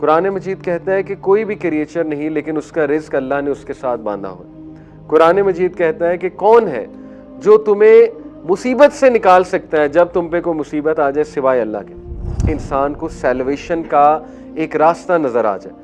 कुरान मजीद कहता है कि कोई भी क्रिएचर नहीं लेकिन उसका रिज्क अल्लाह ने उसके साथ बांधा हुआ है। कुरान मजीद कहता है कि कौन है जो तुम्हें मुसीबत से निकाल सकता है जब तुम पे कोई मुसीबत आ जाए सिवाय अल्लाह के। इंसान को सैल्वेशन का एक रास्ता नजर आ जाए,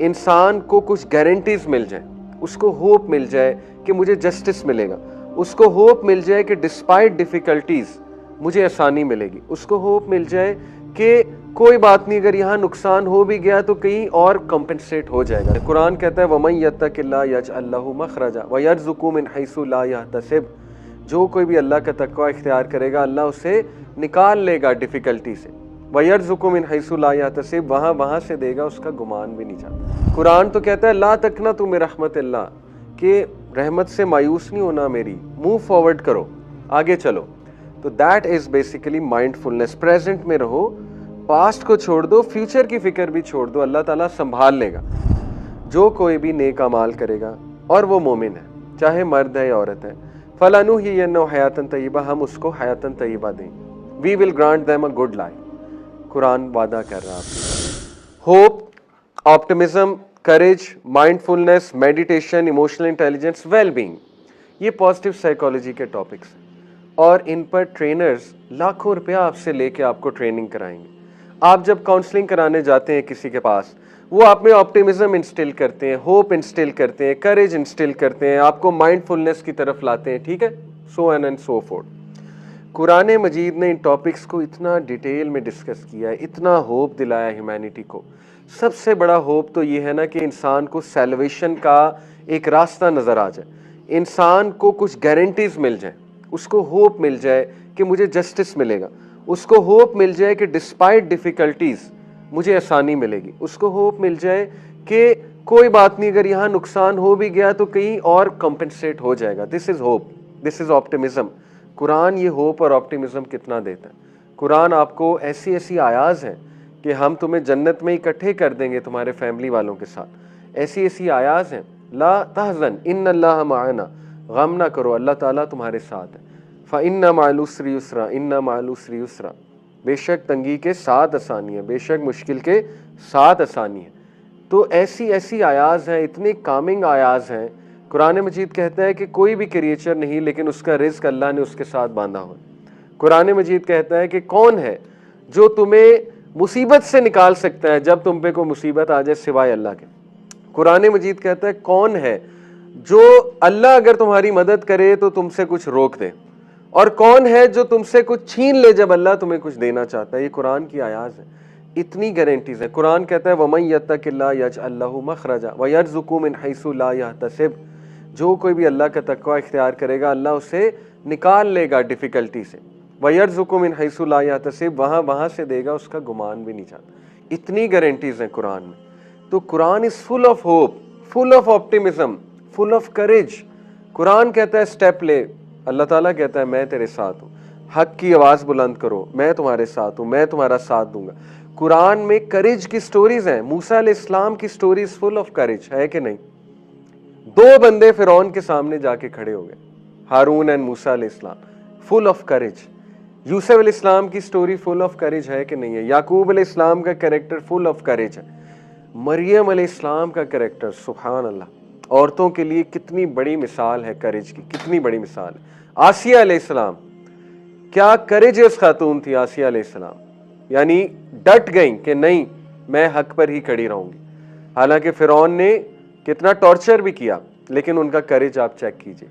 इंसान को कुछ गारंटीज मिल जाए, उसको होप मिल जाए कि मुझे जस्टिस मिलेगा, उसको होप मिल जाए कि डिस्पाइट डिफिकल्टीज मुझे आसानी मिलेगी, उसको होप मिल जाए कि कोई बात नहीं, अगर यहाँ नुकसान हो भी गया तो कहीं और कंपनसेट हो जाएगा। कुरान कहता है वमन यत्तकिल्लाह यजअल लहू मखरजा व यरज़ुकहु मिन हैसु ला यहतसिब, जो कोई भी अल्लाह का तक़वा इख्तियार करेगा अल्लाह उसे निकाल लेगा डिफिकल्टी से। व यरज़ुकहु मिन हैसु ला यहतसिब, वहाँ से देगा उसका गुमान भी नहीं जाता। कुरान तो कहता है ला तक़नतु मिन रहमतिल्लाह, कि रहमत से मायूस नहीं होना मेरी, मूव फॉरवर्ड करो, आगे चलो। तो that is basically mindfulness. Present में रहो, पास्ट को छोड़ दो, फ्यूचर की फिक्र भी छोड़ दो, अल्लाह ताला संभाल लेगा। जो कोई भी नेक अमाल करेगा और वो मोमिन है, चाहे मर्द है या औरत है, फलानुहियन्नहु हयातन तय्यबा, हम उसको हयातन तय्यबा दें, we will grant them a good life. Quran वादा कर रहा है। Hope, optimism, courage, mindfulness, meditation, emotional intelligence, wellbeing, ये पॉजिटिव साइकोलॉजी के टॉपिक्स हैं और इन पर ट्रेनर्स लाखों रुपया आपसे लेके आपको ट्रेनिंग कराएंगे। आप जब काउंसलिंग कराने जाते हैं किसी के पास, वो आप में ऑप्टिमिज्म इंस्टिल करते हैं, होप इंस्टिल करते हैं, करेज इंस्टिल करते हैं, आपको माइंडफुलनेस की तरफ लाते हैं, ठीक है, so and so forth. Quran मजीद ने इन टॉपिक्स को इतना डिटेल में डिस्कस किया है, इतना होप दिलाया ह्यूमैनिटी को। सबसे बड़ा होप तो ये है ना कि इंसान को सैल्वेशन का एक रास्ता नज़र आ जाए, इंसान को कुछ गारंटीज मिल जाए, उसको होप मिल जाए कि मुझे जस्टिस मिलेगा, उसको होप मिल जाए कि डिस्पाइट डिफिकल्टीज मुझे आसानी मिलेगी, उसको होप मिल जाए कि कोई बात नहीं, अगर यहाँ नुकसान हो भी गया तो कहीं और कंपनसेट हो जाएगा। This is hope, this is optimism. Quran ये होप और ऑप्टिमिज्म कितना देता है। कुरान आपको ऐसी ऐसी आयाज हैं कि हम तुम्हें जन्नत में इकट्ठे कर देंगे तुम्हारे फैमिली वालों के साथ, ऐसी ऐसी आयाज हैं। ला तहज़न इन्नल्लाह माअना, गम ना करो, अल्लाह ताला तुम्हारे साथ है। फ़इन्ना मअल उसरि युस्रा, इन्ना मअल उसरि युस्रा, बेशक तंगी के साथ आसानी है, बेशक मुश्किल के साथ आसानी है। तो ऐसी ऐसी आयाज हैं, इतनी कामिंग आयाज हैं। कुरान मजीद कहता है कि कोई भी क्रिएचर नहीं लेकिन उसका रिज्क अल्लाह ने उसके साथ बांधा हुआ है। कुरान मजीद कहता है कि कौन है जो तुम्हें मुसीबत से निकाल सकता है जब तुम पे कोई मुसीबत आ जाए सिवाय अल्लाह के। कुरान मजीद कहता है कौन है जो अल्लाह अगर तुम्हारी मदद करे तो तुमसे कुछ रोक दे, और कौन है जो तुमसे कुछ छीन ले जब अल्लाह तुम्हें कुछ देना चाहता है। ये कुरान की आयाज है, इतनी गारंटीज है। कुरान कहता है वमन यत्तकिल्लाह यजअल लहू मखरजा व यरज़ुकहु मिन हैसु ला यहतसिब, जो कोई भी अल्लाह का तक़वा इख्तियार करेगा अल्लाह उसे निकाल लेगा डिफिकल्टी से। व यरज़ुकहु मिन हैसु ला यहतसिब, वहाँ से देगा, उसका गुमान भी नहीं जाता। इतनी गारंटीज हैं कुरान में। तो Quran is full of hope, full of optimism, full of करेज। कुरान कहता है स्टेप ले, अल्लाह ताला कहता है मैं तेरे साथ हूँ, हक की आवाज़ बुलंद करो, मैं तुम्हारे साथ हूँ, मैं तुम्हारा साथ दूंगा। कुरान में करेज की स्टोरीज हैं। मूसा अलैहिस्सलाम की स्टोरीज फुल ऑफ करेज है कि नहीं। दो बंदे फिरौन के सामने जाके खड़े हो गए, हारून एंड मूसा अलैहिस्सलाम, फुल ऑफ करेज। यूसुफ अलैहिस्सलाम की स्टोरी फुल ऑफ करेज है कि नहीं है। याकूब अलैहिस्सलाम का कैरेक्टर फुल ऑफ करेज है। मरियम अलैहिस्सलाम का कैरेक्टर, सुभान अल्लाह, औरतों के लिए कितनी बड़ी मिसाल है करेज की, कितनी बड़ी मिसाल है। आसिया अलैहिस्सलाम, क्या करेजियस खातून थी आसिया अलैहिस्सलाम, यानी डट गई कि नहीं मैं हक पर ही खड़ी रहूंगी। हालांकि फिरौन ने कितना टॉर्चर भी किया, लेकिन उनका करेज आप चेक कीजिए।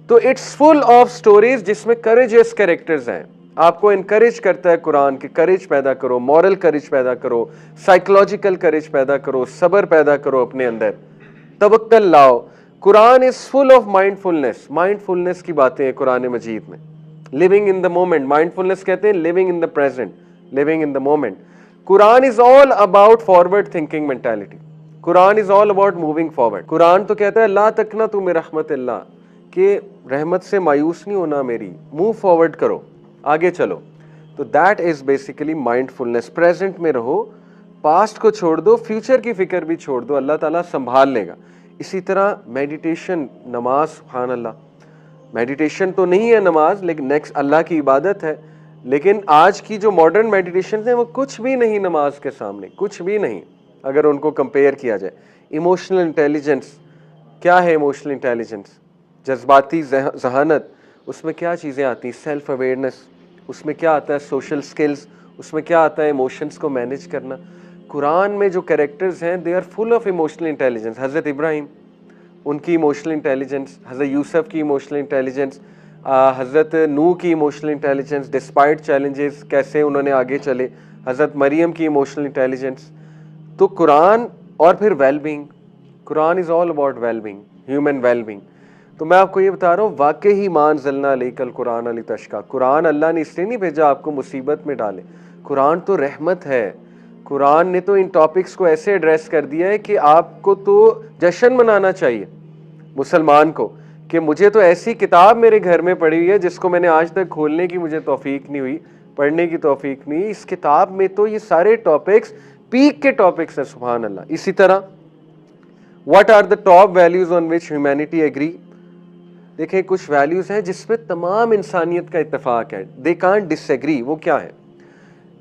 तो इट्स फुल ऑफ स्टोरीज जिसमें करेजियस कैरेक्टर्स हैं। आपको इनकरेज करता है कुरान कि करेज पैदा करो, मॉरल करेज पैदा करो, साइकोलॉजिकल करेज पैदा करो, सब्र पैदा करो अपने अंदर, तवक्कल लाओ। Quran is full of mindfulness, mindfulness की बातें हैं कुरान मजीद में। Living in the moment, mindfulness कहते हैं living in the present, living in the moment. Quran is all about forward thinking mentality, Quran is all about moving forward. Quran तो कहता है ला तक़नतु मिन रहमतिल्लाह, कि रहमत से मायूस नहीं होना मेरी, मूव फॉरवर्ड करो, आगे चलो। तो that is basically mindfulness. Present में रहो, पास्ट को छोड़ दो, फ्यूचर की फिक्र भी छोड़ दो, अल्लाह ताला संभाल लेगा। इसी तरह मेडिटेशन, नमाज, सुभान अल्लाह, मेडिटेशन तो नहीं है नमाज, लेकिन नेक्स्ट अल्लाह की इबादत है। लेकिन आज की जो मॉडर्न मेडिटेशन है वो कुछ भी नहीं नमाज के सामने, कुछ भी नहीं। अगर उनको कंपेयर किया जाए। इमोशनल इंटेलिजेंस क्या है? इमोशनल इंटेलिजेंस जज्बाती जहानत, उसमें क्या चीज़ें आती हैं? सेल्फ अवेयरनेस, उसमें क्या आता है? सोशल स्किल्स, उसमें क्या आता है? इमोशंस को मैनेज करना। कुरान में जो कैरेक्टर्स हैं they are full of emotional intelligence. हज़रत इब्राहिम, उनकी इमोशनल इंटेलिजेंस, हज़रत यूसुफ की इमोशनल इंटेलिजेंस, हज़रत नूह की इमोशनल इंटेलिजेंस, डिस्पाइट चैलेंजेस कैसे उन्होंने आगे चले, हज़रत मरियम की इमोशनल इंटेलिजेंस। तो कुरान और फिर wellbeing, Quran is all about wellbeing, human wellbeing. तो मैं आपको ये बता रहा हूँ, वाकई ही मान जलना अलैकल कुरान अली तशका, कुरान अल्लाह ने इसलिए नहीं भेजा आपको मुसीबत में डाले। कुरान तो रहमत है। कुरान ने तो इन टॉपिक्स को ऐसे एड्रेस कर दिया है कि आपको तो जश्न मनाना चाहिए मुसलमान को, कि मुझे तो ऐसी किताब मेरे घर में पड़ी हुई है जिसको मैंने आज तक खोलने की मुझे तौफीक नहीं हुई, पढ़ने की तौफीक नहीं। इस किताब में तो ये सारे टॉपिक्स पीक के टॉपिक्स हैं, सुभान अल्लाह। इसी तरह what are the top values on which humanity agree? देखें, कुछ वैल्यूज हैं जिसपे तमाम इंसानियत का इत्तेफाक है, दे कांट डिसएग्री। वो क्या है?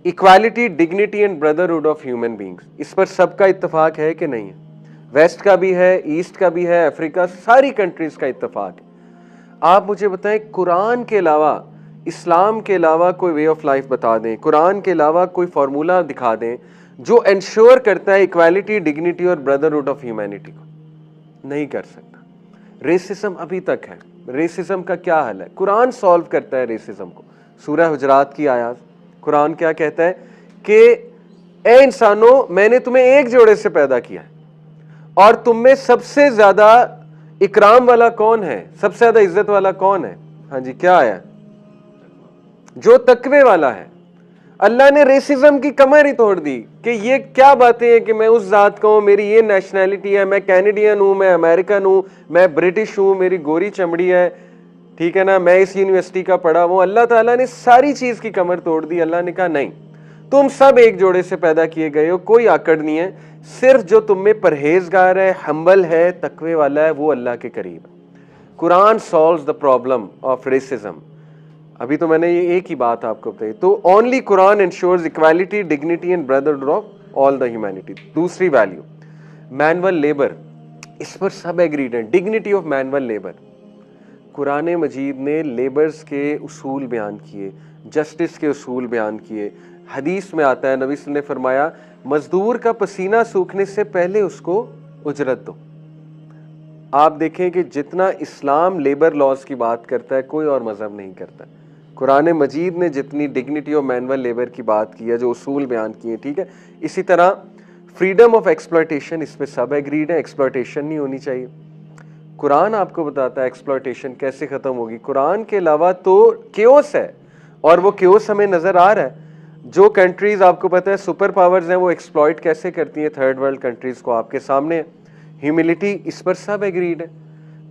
Equality, dignity and brotherhood of human beings, इस पर सबका इत्तेफाक है कि नहीं है? वेस्ट का भी है, ईस्ट का भी है, अफ्रीका, सारी कंट्रीज का इत्तेफाक है। आप मुझे बताएं, कुरान के अलावा, इस्लाम के अलावा कोई वे ऑफ लाइफ बता दें, कुरान के अलावा कोई फार्मूला दिखा दें जो इंश्योर करता है इक्वालिटी, डिग्निटी और ब्रदरहुड ऑफ ह्यूमैनिटी को। नहीं कर सकता। रेसिज्म अभी तक है। रेसिज्म का क्या हल है? कुरान सॉल्व करता है रेसिज्म को। सूरह हुजरात की आयत, कुरान क्या कहता है कि ए इंसानों, मैंने तुम्हें एक जोड़े से पैदा किया है और तुम में सबसे ज्यादा इकराम वाला कौन है, सबसे ज्यादा इज्जत वाला कौन है? हाँ जी, क्या आया? जो तकवे वाला है। अल्लाह ने रेसिज्म की कमर ही तोड़ दी कि ये क्या बातें हैं कि मैं उस जात का हूं, मेरी ये नेशनैलिटी है, मैं कैनेडियन हूं, मैं अमेरिकन हूं, मैं ब्रिटिश हूं, मेरी गोरी चमड़ी है, ठीक है ना, मैं इस यूनिवर्सिटी का पढ़ा हूं। अल्लाह ताला ने सारी चीज की कमर तोड़ दी। अल्लाह ने कहा नहीं, तुम सब एक जोड़े से पैदा किए गए हो, कोई आकड़ नहीं है। सिर्फ जो तुम में परहेजगार है, हम्बल है, तकवे वाला है, वो अल्लाह के करीब है। Quran solves the problem of racism. अभी तो मैंने ये एक ही बात आपको बताई। तो only Quran ensures equality, dignity and brotherhood of all the humanity. दूसरी वैल्यू, मैनुअल लेबर, इस पर सब एग्रीड है। Dignity of manual labour, Quran मजीद ने लेबर्स के उसूल बयान किए, जस्टिस के उसूल बयान किए। हदीस में आता है, नबी सल्लल्लाहु अलैहि वसल्लम ने फरमाया, मजदूर का पसीना सूखने से पहले उसको उजरत दो। आप देखें कि जितना इस्लाम लेबर लॉज की बात करता है, कोई और मजहब नहीं करता। कुरान मजीद ने जितनी डिग्निटी और मैनुअल लेबर की बात की है, जो उसूल बयान किए, ठीक है। इसी तरह फ्रीडम ऑफ एक्सप्लॉयटेशन, इस पे सब एग्रीड है, एक्सप्लॉयटेशन नहीं होनी चाहिए। कुरान आपको बताता है एक्सप्लॉयटेशन कैसे खत्म होगी। कुरान के अलावा तो क्योस है, और वो क्योस हमें नजर आ रहा है। जो कंट्रीज आपको पता है सुपर पावर्स हैं, वो एक्सप्लॉयट कैसे करती हैं थर्ड वर्ल्ड कंट्रीज को, आपके सामने। ह्यूमिलिटी, इस पर सब एग्रीड है।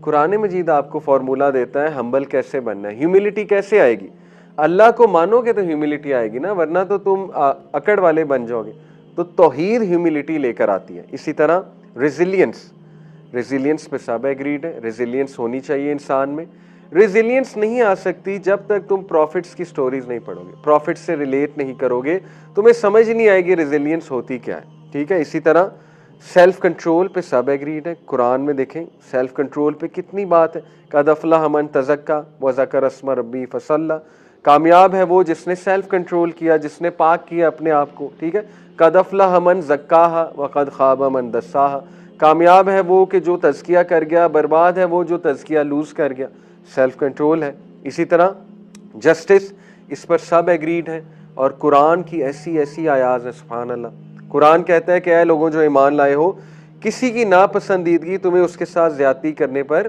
कुरान मजीद आपको फॉर्मूला देता है हम्बल कैसे बनना है। ह्यूमिलिटी कैसे आएगी? अल्लाह को मानोगे तो ह्यूमिलिटी आएगी ना, वरना तो तुम अकड़ वाले बन जाओगे। तो तौहीद ह्यूमिलिटी लेकर आती है। इसी तरह रेजिलियंस, रेजिलियंस पे सब एग्रीड है, रेजिलियंस होनी चाहिए इंसान में। रेजिलियंस नहीं आ सकती जब तक तुम प्रॉफिट्स की स्टोरीज नहीं पढ़ोगे, प्रॉफिट से रिलेट नहीं करोगे, तुम्हें समझ नहीं आएगी रेजिलियंस होती क्या है, ठीक है। इसी तरह सेल्फ कंट्रोल पे सब एग्रीड है। कुरान में देखें सेल्फ कंट्रोल पे कितनी बात है। कद अफलह मन तज़क्का व ज़कर अस्म रब्बी फसल्ला, कामयाब है वो जिसने सेल्फ कंट्रोल किया, जिसने पाक किया अपने आप को, ठीक है। कद अफलह मन ज़क्काहा व कद खाब मन दस्साहा, कामयाब है वो कि जो तज़किया कर गया, बर्बाद है वो जो तज़किया लूज़ कर गया। सेल्फ कंट्रोल है। इसी तरह जस्टिस, इस पर सब एग्रीड है। और कुरान की ऐसी ऐसी आयात है, सुभान अल्लाह। कुरान कहता है कि ऐ लोगों जो ईमान लाए हो, किसी की नापसंदीदगी तुम्हें उसके साथ ज्यादती करने पर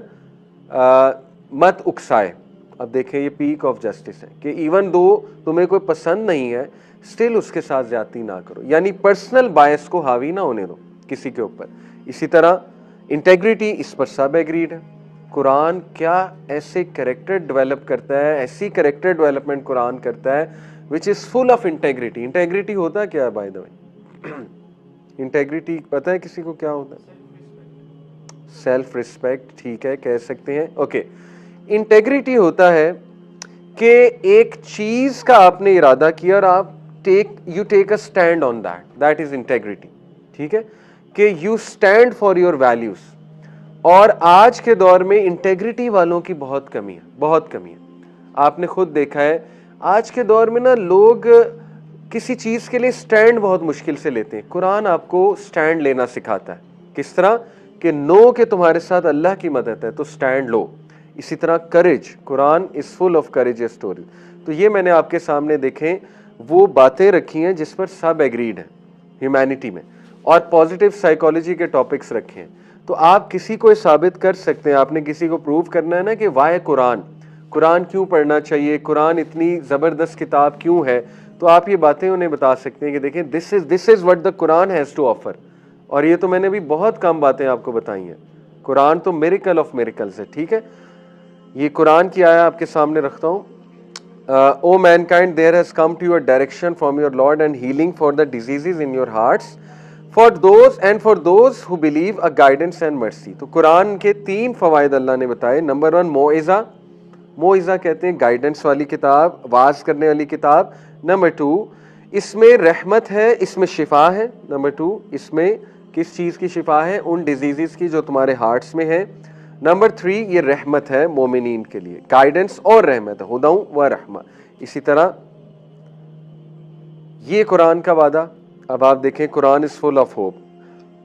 मत उकसाए। अब देखें, ये पीक ऑफ जस्टिस है कि इवन दो तुम्हें कोई पसंद नहीं है, स्टिल उसके साथ ज्यादती ना करो, यानी पर्सनल बायस को हावी ना होने दो किसी के ऊपर। इसी तरह इंटेग्रिटी, इस पर सब एग्रीड है। कुरान क्या ऐसे कैरेक्टर डेवलप करता है, ऐसी कैरेक्टर डेवलपमेंट कुरान करता है which is full of integrity. Integrity होता क्या है बाय द वे? इंटेग्रिटी पता है किसी को क्या होता है? सेल्फ रिस्पेक्ट, ठीक है, कह सकते हैं, ओके। इंटेग्रिटी होता है कि एक चीज का आपने इरादा किया और आप you take a stand on that, that is integrity, ठीक है, कि you stand for your values. और आज के दौर में इंटेग्रिटी वालों की बहुत कमी है, बहुत कमी है। आपने खुद देखा है आज के दौर में ना लोग किसी चीज के लिए स्टैंड बहुत मुश्किल से लेते हैं। कुरान आपको स्टैंड लेना सिखाता है। किस तरह कि नो के तुम्हारे साथ अल्लाह की मदद है तो स्टैंड लो। इसी तरह courage, Quran is full of courage story. तो ये मैंने आपके सामने देखें वो बातें रखी हैं जिस पर सब एग्रीड हैं ह्यूमैनिटी में, और पॉजिटिव साइकोलॉजी के टॉपिक्स रखे हैं। तो आप किसी को साबित कर सकते हैं, आपने किसी को प्रूव करना है ना कि वाय कुरान, कुरान क्यों पढ़ना चाहिए, कुरान इतनी ज़बरदस्त किताब क्यों है, तो आप ये बातें उन्हें बता सकते हैं कि देखें this is what the Quran has to offer. और ये तो मैंने भी बहुत कम बातें आपको बताई हैं। कुरान तो मिरेकल ऑफ मिरेकल्स है, ठीक है। ये कुरान की आया आपके सामने रखता हूँ। O mankind, there has come to your direction from your Lord and healing for the diseases in your hearts, for those who believe a guidance and mercy। तो कुरान के 3 फवायद अल्लाह ने बताए। नंबर 1 मोइज़ा, मोइज़ा कहते हैं गाइडेंस वाली किताब, वाज करने वाली किताब। नंबर 2 इसमें रहमत है, इसमें शिफा है। नंबर 2 इसमें किस चीज़ की शिफा है, उन डिजीज़ की जो तुम्हारे हार्ट्स में है। नंबर 3 ये रहमत है मोमिनीन के लिए, गाइडेंस और रहमत है, हुदा व रहमा। इसी तरह ये कुरान का वादा। अब आप देखें Quran is full of hope.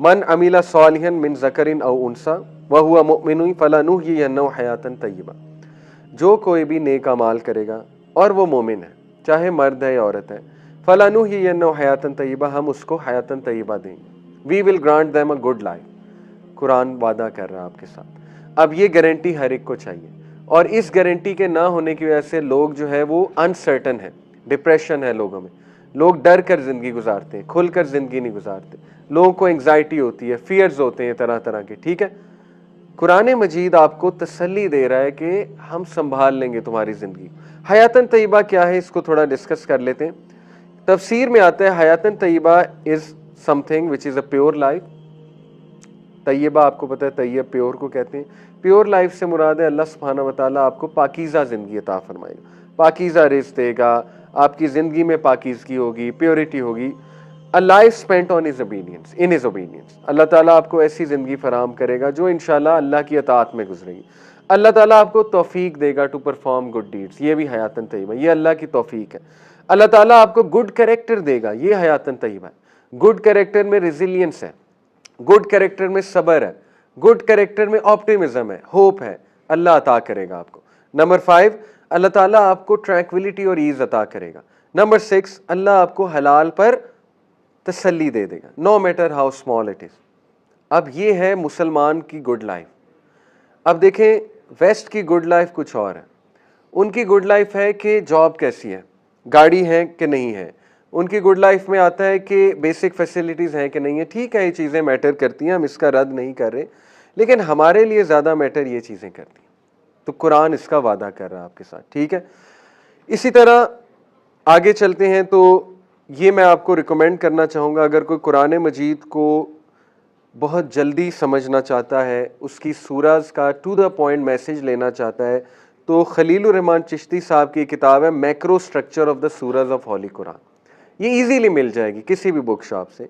मन अमीला सालिहन मिन ज़करिन औ उनसा व हुवा मुमिनुन फलनुहयिन्नहु हयातन तय्यबा। जो कोई भी नेक अमाल करेगा और वो मोमिन है, चाहे मर्द है या औरत है, फलनुहयिन्नहु हयातन तय्यबा, हम उसको हयातन तय्यबा देंगे। We will grant them a good life. Quran वादा कर रहा है आपके साथ। अब ये गारंटी हर एक को चाहिए, और इस गारंटी के ना होने की वजह से लोग जो है वो अनसर्टन है, डिप्रेशन है लोगों में, लोग डर कर जिंदगी गुजारते हैं, खुलकर जिंदगी नहीं गुजारते, लोगों को एंग्जाइटी होती है, फियर्स होते हैं तरह तरह के, ठीक है। कुरान मजीद आपको तसल्ली दे रहा है कि हम संभाल लेंगे तुम्हारी जिंदगी। हयातन तय्यबा क्या है, इसको थोड़ा डिस्कस कर लेते हैं। तफसीर में आता है हयातन तय्यबा is something which is a pure life. तय्यबा आपको पता है, तय्यब प्योर को कहते हैं। प्योर लाइफ से मुराद है अल्लाह सुब्हानहू व तआला आपको पाकीज़ा ज़िंदगी अता फरमाएगा, पाकीज़ा रिज़्क़ देगा, आपकी ज़िंदगी में पाकीज़गी होगी, प्योरिटी होगी। A life spent on his obedience, in his obedience. Allah ताला आपको ऐसी ज़िंदगी फराम करेगा जो इंशाल्लाह अल्लाह की अताअत में गुजरेगी। अल्लाह ताला आपको तौफीक देगा टू परफॉर्म गुड डीड्स, ये भी हयातन तय्यबा, ये अल्लाह की तौफीक है। अल्लाह ताला आपको गुड कैरेक्टर देगा, ये हयातन तय्यबा है। गुड कैरेक्टर में रेजिलियंस है, गुड कैरेक्टर में सब्र है, गुड कैरेक्टर में ऑप्टिमिज्म है, होप है, अल्लाह अता करेगा आपको। नंबर 5 अल्लाह ताला आपको ट्रैंक्विलिटी और ईज अता करेगा। नंबर 6 अल्लाह आपको हलाल पर तसल्ली दे देगा, no matter how small it is. अब ये है मुसलमान की गुड लाइफ। अब देखें वेस्ट की गुड लाइफ कुछ और है। उनकी गुड लाइफ है कि जॉब कैसी है, गाड़ी है कि नहीं है। उनकी गुड लाइफ में आता है कि बेसिक फैसिलिटीज़ हैं कि नहीं है। ठीक है, ये चीज़ें मैटर करती हैं, हम इसका रद्द नहीं कर रहे, लेकिन हमारे लिए ज़्यादा मैटर ये चीज़ें करती हैं। तो कुरान इसका वादा कर रहा है आपके साथ, ठीक है। इसी तरह आगे चलते हैं तो ये मैं आपको रिकमेंड करना चाहूँगा, अगर कोई कुरान मजीद को बहुत जल्दी समझना चाहता है, उसकी सूराज का टू द पॉइंट मैसेज लेना चाहता है, तो खलीलुर रहमान चिश्ती साहब की किताब है macro structure of the Suraaj of Holi Quran. ये इजीली मिल जाएगी किसी भी बुक शॉप से।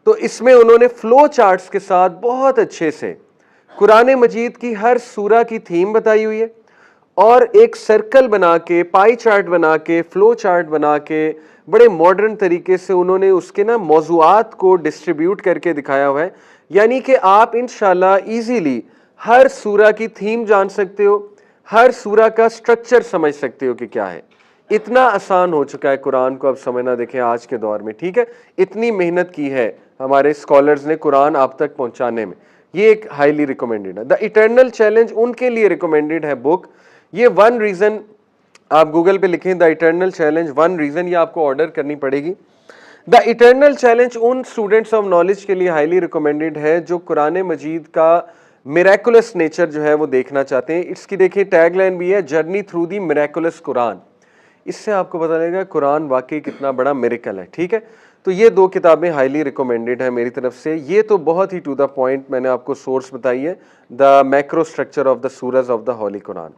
तो इसमें उन्होंने फ्लो चार्ट्स के साथ बहुत अच्छे से कुरान मजीद की हर सूरा की थीम बताई हुई है, और एक सर्कल बना के, पाई चार्ट बना के, फ्लो चार्ट बना के, बड़े मॉडर्न तरीके से उन्होंने उसके ना मौज़ूआत को डिस्ट्रीब्यूट करके दिखाया हुआ है। यानी कि आप इंशाल्लाह इजीली हर सूरा की थीम जान सकते हो, हर सूरा का स्ट्रक्चर समझ सकते हो कि क्या है। इतना आसान हो चुका है कुरान को अब समझना, देखें आज के दौर में, ठीक है। इतनी मेहनत की है हमारे स्कॉलर्स ने कुरान आप तक पहुंचाने में। ये एक हाईली रिकमेंडेड है। द इटर्नल चैलेंज उनके लिए रिकमेंडेड है बुक। ये 1 रीज़न, आप गूगल पे लिखें द इटर्नल चैलेंज 1 रीज़न, ये आपको ऑर्डर करनी पड़ेगी। द इटर्नल चैलेंज उन स्टूडेंट्स ऑफ नॉलेज के लिए हाईली रिकमेंडेड है जो कुरान मजीद का मिरेकुलस नेचर जो है वो देखना चाहते हैं। इसकी देखिए टैगलाइन भी है, journey through the miraculous Quran. इससे आपको पता लगेगा कुरान वाकई कितना बड़ा मिरेकल है, ठीक है। तो ये 2 किताबें हाईली रिकमेंडेड है मेरी तरफ से। ये तो बहुत ही टू द पॉइंट मैंने आपको सोर्स बताई है, the macro structure of the Suraj of the Holi Quran.